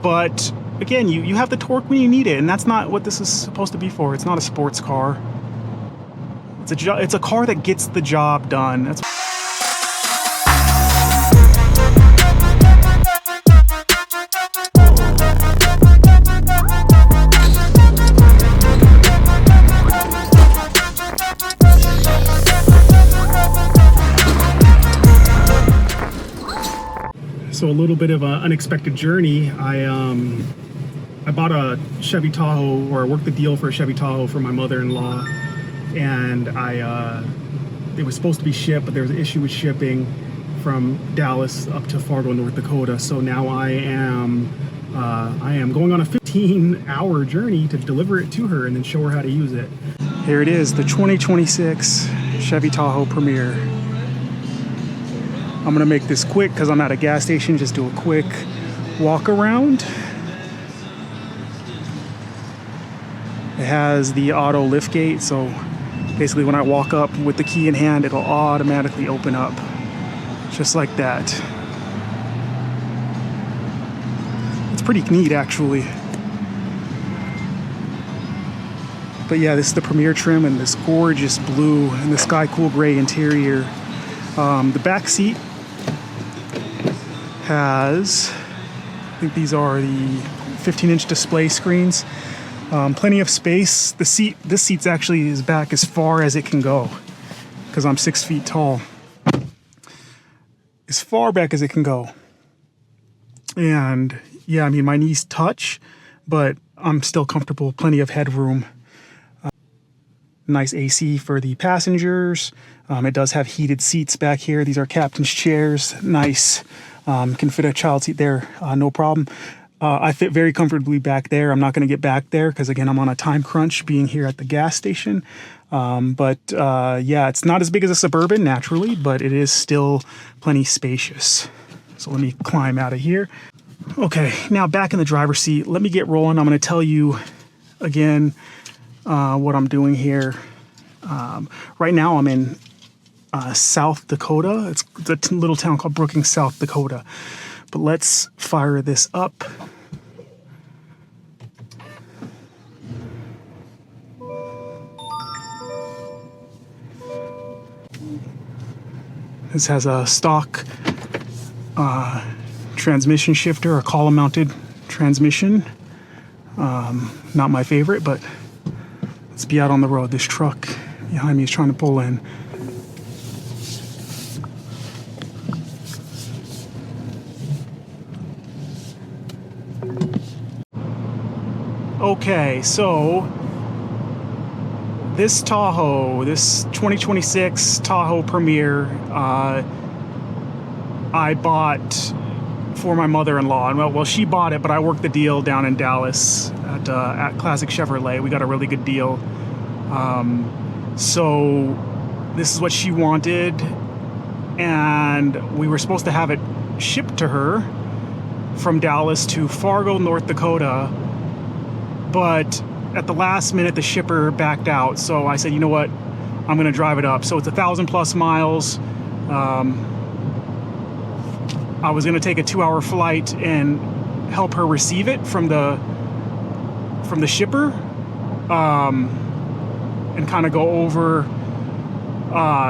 but again, you have the torque when you need it, and that's not what this is supposed to be for. It's not a sports car. It's a car that gets the job done. That's So a little bit of an unexpected journey. I bought a Chevy Tahoe, or worked the deal for a Chevy Tahoe for my mother-in-law, and it was supposed to be shipped, but there was an issue with shipping from Dallas up to Fargo, North Dakota. So now I am going on a 15-hour journey to deliver it to her and then show her how to use it. Here it is, the 2026 Chevy Tahoe Premier. I'm gonna make this quick because I'm at a gas station. Just do a quick walk around. It has the auto lift gate, so basically when I walk up with the key in hand, it'll automatically open up, just like that. It's pretty neat, actually. But yeah, this is the Premier trim and this gorgeous blue and the sky cool gray interior. The back seat has, I think these are the 15-inch display screens. Plenty of space. This seat's actually is back as far as it can go because I'm 6 feet tall. As far back as it can go. And yeah, I mean, my knees touch, but I'm still comfortable. Plenty of headroom. Nice AC for the passengers. It does have heated seats back here. These are captain's chairs. Nice. Can fit a child seat there, no problem. I fit very comfortably back there. I'm not going to get back there because, again, I'm on a time crunch being here at the gas station. Yeah, it's not as big as a Suburban, naturally, but it is still plenty spacious. So let me climb out of here. Okay, now back in the driver's seat. Let me get rolling. I'm going to tell you, again, what I'm doing here. Right now I'm in South Dakota. It's a little town called Brookings, South Dakota. But let's fire this up. This has a stock transmission shifter, a column-mounted transmission. Not my favorite, but let's be out on the road. This truck behind me is trying to pull in. Okay, so this Tahoe, this 2026 Tahoe Premier, I bought for my mother-in-law. And well, she bought it, but I worked the deal down in Dallas at Classic Chevrolet. We got a really good deal. So this is what she wanted, and we were supposed to have it shipped to her from Dallas to Fargo, North Dakota. But at the last minute, the shipper backed out. So I said, you know what? I'm going to drive it up. So it's 1,000+ miles. I was going to take a 2-hour flight and help her receive it from the shipper, and kind of go over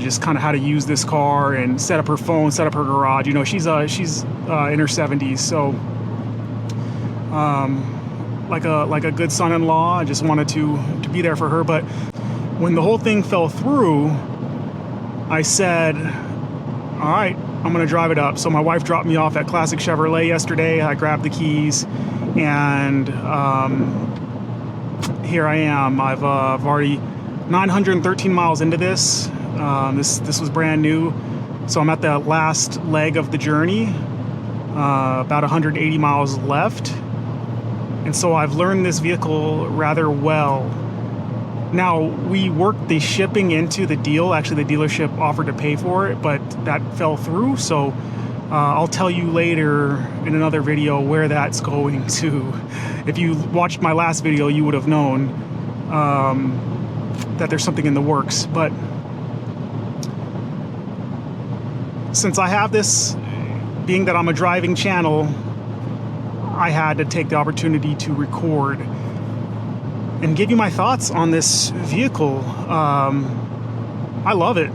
just kind of how to use this car and set up her phone, set up her garage. You know, she's in her 70s, so like a good son-in-law, I just wanted to be there for her. But when the whole thing fell through, I said, all right, I'm gonna drive it up. So my wife dropped me off at Classic Chevrolet yesterday. I grabbed the keys, and here I am. I've already 913 miles into this. This was brand new. So I'm at the last leg of the journey, about 180 miles left. And so I've learned this vehicle rather well. Now, we worked the shipping into the deal. Actually, the dealership offered to pay for it, but that fell through. So I'll tell you later in another video where that's going to. If you watched my last video, you would have known that there's something in the works. But since I have this, being that I'm a driving channel, I had to take the opportunity to record and give you my thoughts on this vehicle. I love it.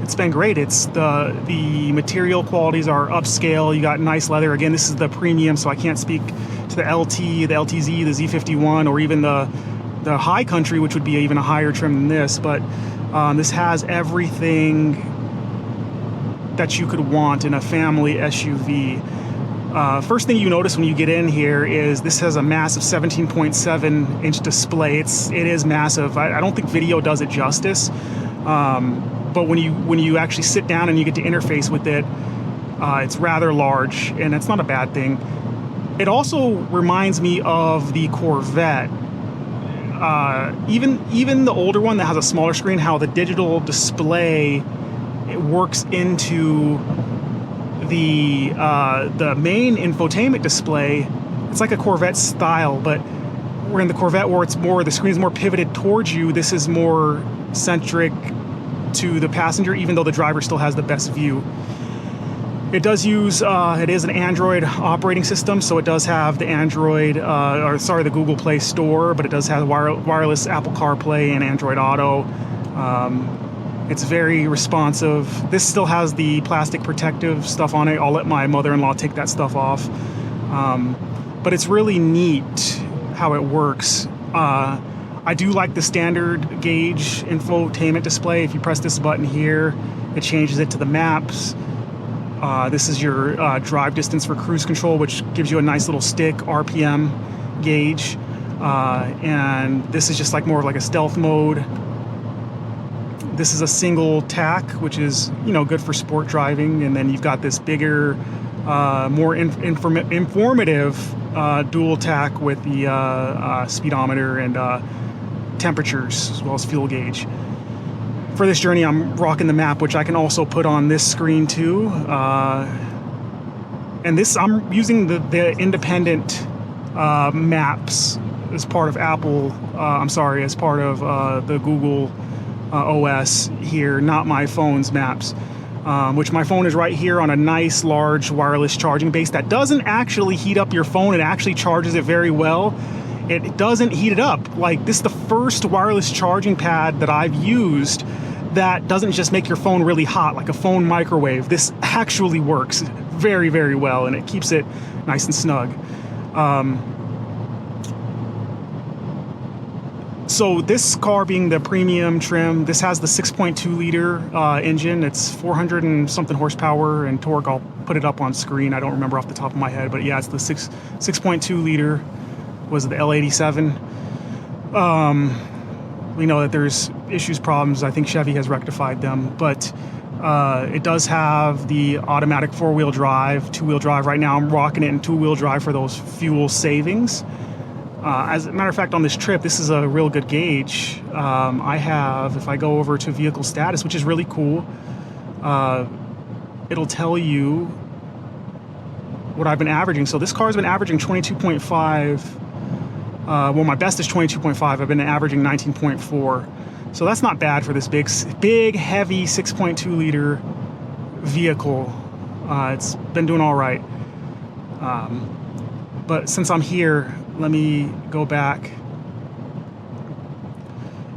It's been great. It's the material qualities are upscale. You got nice leather. Again, this is the premium, so I can't speak to the LT, the LTZ, the Z51, or even the High Country, which would be even a higher trim than this. But this has everything that you could want in a family SUV. First thing you notice when you get in here is this has a massive 17.7 inch display. It is massive. I don't think video does it justice. But when you actually sit down and you get to interface with it, it's rather large, and that's not a bad thing. It also reminds me of the Corvette. Even the older one that has a smaller screen, how the digital display works into the main infotainment display. It's like a Corvette style, but we're in the Corvette where the screen's more pivoted towards you. This is more centric to the passenger, even though the driver still has the best view. It does use, it is an Android operating system, so it does have the the Google Play Store, but it does have wireless Apple CarPlay and Android Auto. It's very responsive. This still has the plastic protective stuff on it. I'll let my mother-in-law take that stuff off. But it's really neat how it works. I do like the standard gauge infotainment display. If you press this button here, it changes it to the maps. This is your drive distance for cruise control, which gives you a nice little stick RPM gauge. And this is just like more of like a stealth mode. This is a single tack, which is, good for sport driving. And then you've got this bigger, more informative dual tack with the speedometer and temperatures, as well as fuel gauge. For this journey, I'm rocking the map, which I can also put on this screen too. And this, I'm using the independent maps as part of Apple. As part of the Google OS here, not my phone's maps. Which my phone is right here on a nice large wireless charging base that doesn't actually heat up your phone. It actually charges it very well. It doesn't heat it up. Like, this is the first wireless charging pad that I've used that doesn't just make your phone really hot like a phone microwave. This actually works very, very well, and it keeps it nice and snug. So this car being the premium trim, this has the 6.2 liter engine. It's 400 and something horsepower and torque. I'll put it up on screen. I don't remember off the top of my head, but yeah, it's the 6.2 liter. Was it the L87? We know that there's issues, problems. I think Chevy has rectified them, but it does have the automatic four-wheel drive, two-wheel drive. Right now I'm rocking it in two-wheel drive for those fuel savings. As a matter of fact, on this trip, this is a real good gauge. I have, if I go over to vehicle status, which is really cool, it'll tell you what I've been averaging. So this car's been averaging 22.5. Well, my best is 22.5. I've been averaging 19.4. So that's not bad for this big, heavy 6.2 liter vehicle. It's been doing all right. But since I'm here, let me go back.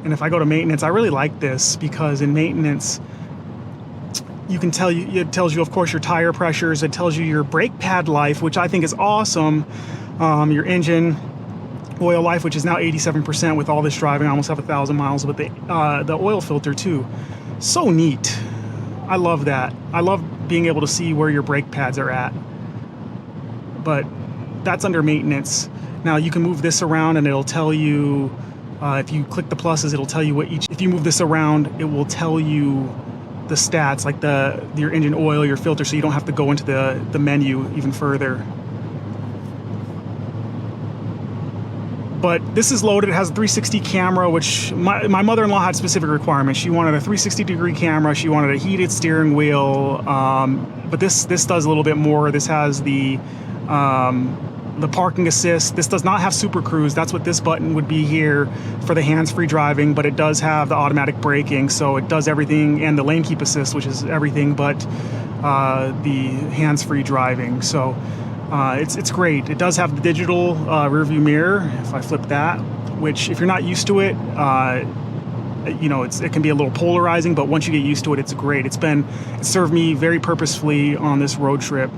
And if I go to maintenance, I really like this because in maintenance, you can it tells you, of course, your tire pressures. It tells you your brake pad life, which I think is awesome. Your engine oil life, which is now 87% with all this driving. I almost have 1,000 miles, but the oil filter too. So neat. I love that. I love being able to see where your brake pads are at. But that's under maintenance. Now you can move this around and it'll tell you, if you click the pluses, it'll tell you if you move this around, it will tell you the stats, like your engine oil, your filter, so you don't have to go into the menu even further. But this is loaded. It has a 360 camera, which my mother-in-law had specific requirements. She wanted a 360-degree camera. She wanted a heated steering wheel. But this does a little bit more. This has the parking assist. This does not have Super Cruise. That's what this button would be here for the hands-free driving, but it does have the automatic braking, so it does everything, and the lane keep assist, which is everything but the hands-free driving. So It's great. It does have the digital rear view mirror. If I flip that, which if you're not used to it, you know, it can be a little polarizing, but once you get used to it, it's great. It served me very purposefully on this road trip.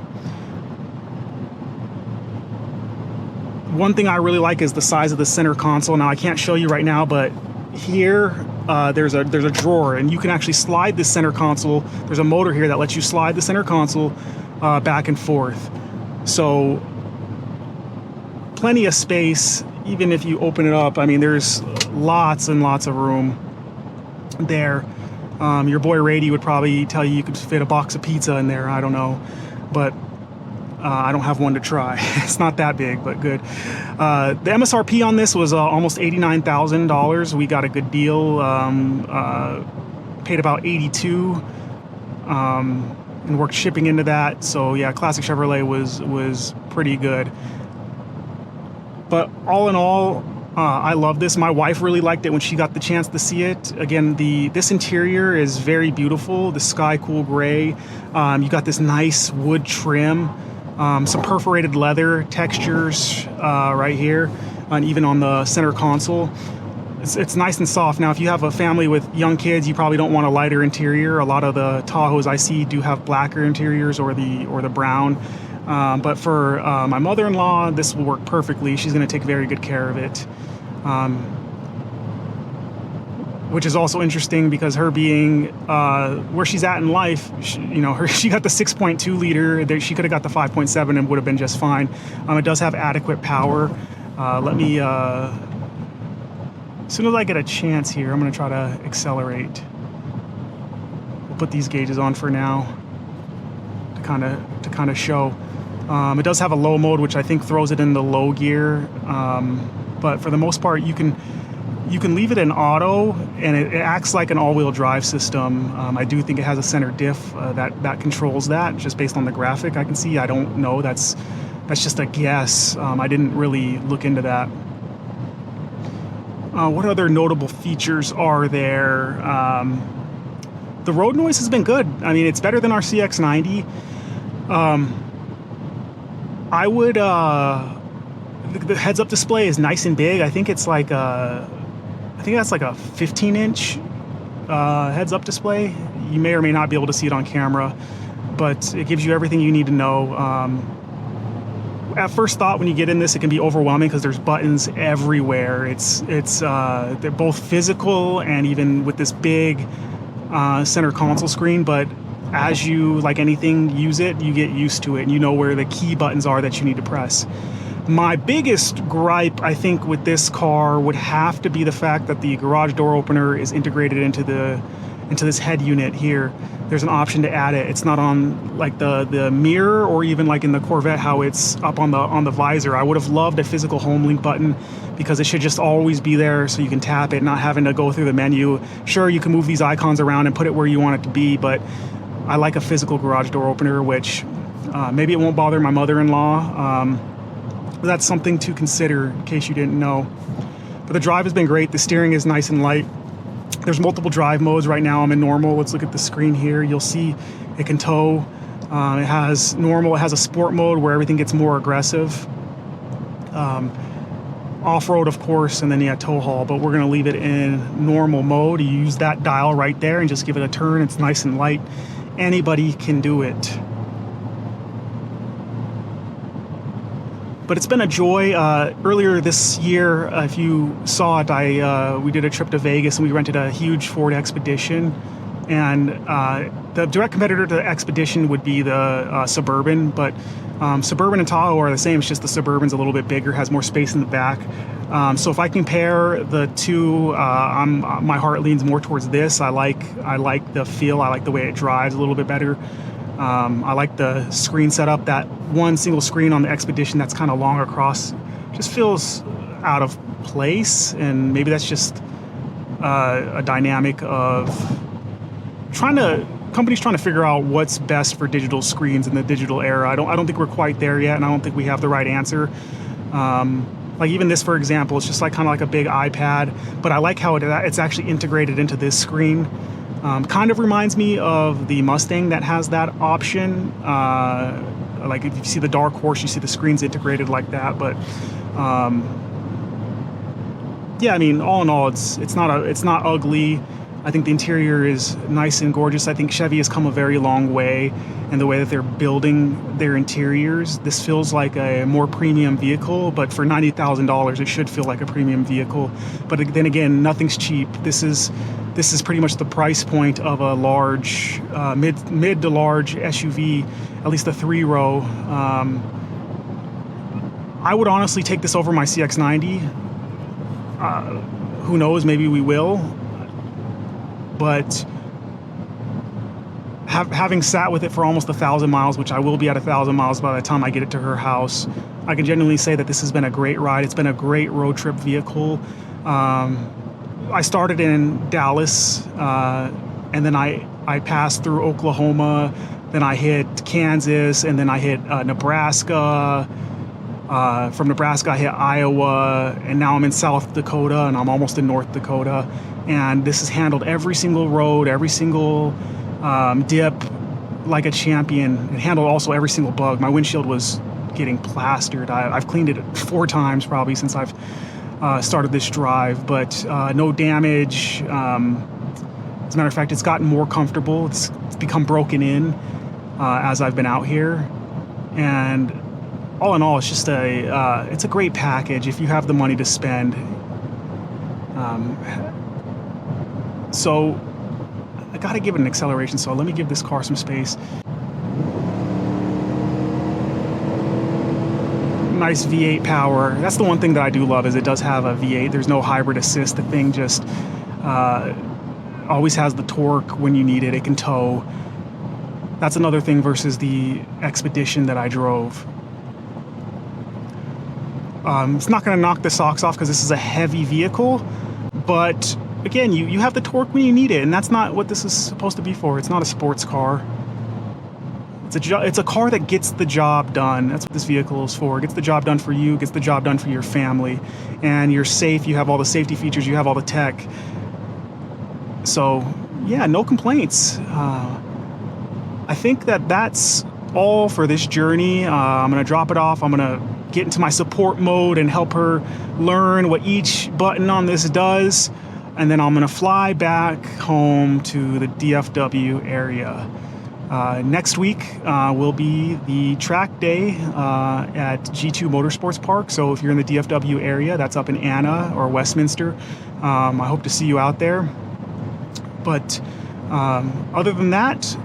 One thing I really like is the size of the center console. Now I can't show you right now, but here there's a drawer, and you can actually slide the center console. There's a motor here that lets you slide the center console back and forth. So plenty of space, even if you open it up. I mean, there's lots and lots of room there. Your boy Rady would probably tell you could fit a box of pizza in there. I don't know, but I don't have one to try. It's not that big, but good. The MSRP on this was almost $89,000. We got a good deal. Paid about $82,000 and worked shipping into that. So yeah, Classic Chevrolet was pretty good. But all in all, I love this. My wife really liked it when she got the chance to see it. Again, this interior is very beautiful. The sky cool gray. You got this nice wood trim, some perforated leather textures right here, and even on the center console. It's nice and soft. Now, if you have a family with young kids, you probably don't want a lighter interior. A lot of the Tahoes I see do have blacker interiors or the brown. But for my mother-in-law, this will work perfectly. She's going to take very good care of it. Which is also interesting because her being where she's at in life, she got the 6.2 liter. She could have got the 5.7 and would have been just fine. It does have adequate power. Let me, as soon as I get a chance here, I'm going to try to accelerate. We'll put these gauges on for now to kind of show. It does have a low mode, which I think throws it in the low gear. But for the most part, you can leave it in auto, and it acts like an all-wheel drive system. I do think it has a center diff that controls that, just based on the graphic I can see. I don't know. That's just a guess. I didn't really look into that. What other notable features are there? The road noise has been good. I mean, it's better than our CX-90. I would, the heads-up display is nice and big. I think it's like I think that's like a 15-inch heads-up display. You may or may not be able to see it on camera, but it gives you everything you need to know. At first thought, when you get in this, it can be overwhelming because there's buttons everywhere. They're both physical and even with this big center console screen, but as you, like anything, use it, you get used to it, and you know where the key buttons are that you need to press. My biggest gripe, I think, with this car would have to be the fact that the garage door opener is integrated into this head unit here. There's an option to add it. It's not on like the mirror or even like in the Corvette how it's up on the visor. I would have loved a physical home link button because it should just always be there so you can tap it, not having to go through the menu. Sure, you can move these icons around and put it where you want it to be, but I like a physical garage door opener, which maybe it won't bother my mother-in-law. That's something to consider in case you didn't know. But the drive has been great. The steering is nice and light. There's multiple drive modes. Right now I'm in normal. Let's look at the screen here. You'll see it can tow. It has normal. It has a sport mode where everything gets more aggressive. Off-road, of course, and then tow haul. But we're going to leave it in normal mode. You use that dial right there and just give it a turn. It's nice and light. Anybody can do it. But it's been a joy. Earlier this year, if you saw it, we did a trip to Vegas and we rented a huge Ford Expedition. And the direct competitor to the Expedition would be the Suburban, but Suburban and Tahoe are the same. It's just the Suburban's a little bit bigger, has more space in the back. So if I compare the two, my heart leans more towards this. I like the feel. I like the way it drives a little bit better. I like the screen setup. That one single screen on the Expedition that's kind of long across just feels out of place, and maybe that's just a dynamic of companies trying to figure out what's best for digital screens in the digital era. I don't think we're quite there yet, and I don't think we have the right answer. Like even this, for example, it's just like kind of like a big iPad, but I like how it's actually integrated into this screen. Kind of reminds me of the Mustang that has that option Like if you see the Dark Horse, you see the screens integrated like that. But yeah, I mean, all in all, it's not ugly. I think the interior is nice and gorgeous. I think Chevy has come a very long way in the way that they're building their interiors. This feels like a more premium vehicle, but for $90,000, it should feel like a premium vehicle. But then again, nothing's cheap. This is pretty much the price point of a large, mid to large SUV, at least a 3-row. I would honestly take this over my CX-90. Who knows? Maybe we will. But having sat with it for almost 1,000 miles, which I will be at 1,000 miles by the time I get it to her house, I can genuinely say that this has been a great ride. It's been a great road trip vehicle. I started in Dallas, and then I passed through Oklahoma, then I hit Kansas, and then I hit Nebraska. From Nebraska, I hit Iowa, and now I'm in South Dakota, and I'm almost in North Dakota. And this has handled every single road, every single dip like a champion. It handled also every single bug. My windshield was getting plastered. I've cleaned it 4 times probably since I've started this drive, but no damage. As a matter of fact, it's gotten more comfortable. It's become broken in as I've been out here. And all in all, it's just it's a great package if you have the money to spend. So I gotta give it an acceleration, so let me give this car some space. Nice V8 power. That's the one thing that I do love, is it does have a V8. There's no hybrid assist. The thing just always has the torque when you need it. It can tow. That's another thing versus the Expedition that I drove. It's not going to knock the socks off because this is a heavy vehicle, but again, you have the torque when you need it, and that's not what this is supposed to be for. It's not a sports car. It's a car that gets the job done. That's what this vehicle is for. It gets the job done for you, gets the job done for your family, and you're safe. You have all the safety features. You have all the tech. So yeah, no complaints. I think that's all for this journey. I'm going to drop it off. I'm going to get into my support mode and help her learn what each button on this does. And then I'm going to fly back home to the DFW area. Next week will be the track day at G2 Motorsports Park. So if you're in the DFW area, that's up in Anna or Westminster. I hope to see you out there. But other than that,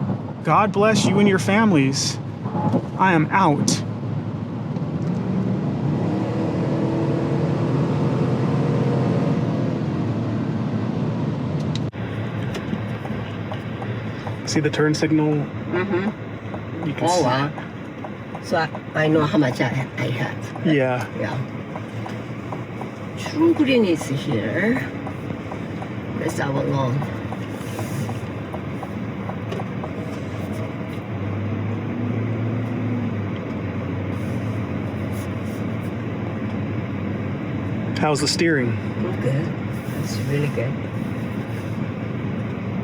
God bless you and your families. I am out. See the turn signal? Mm-hmm. You can see. Wow. So I know how much I had. Yeah. Yeah. True green is here. That's our lawn. How's the steering? Good. It's really good.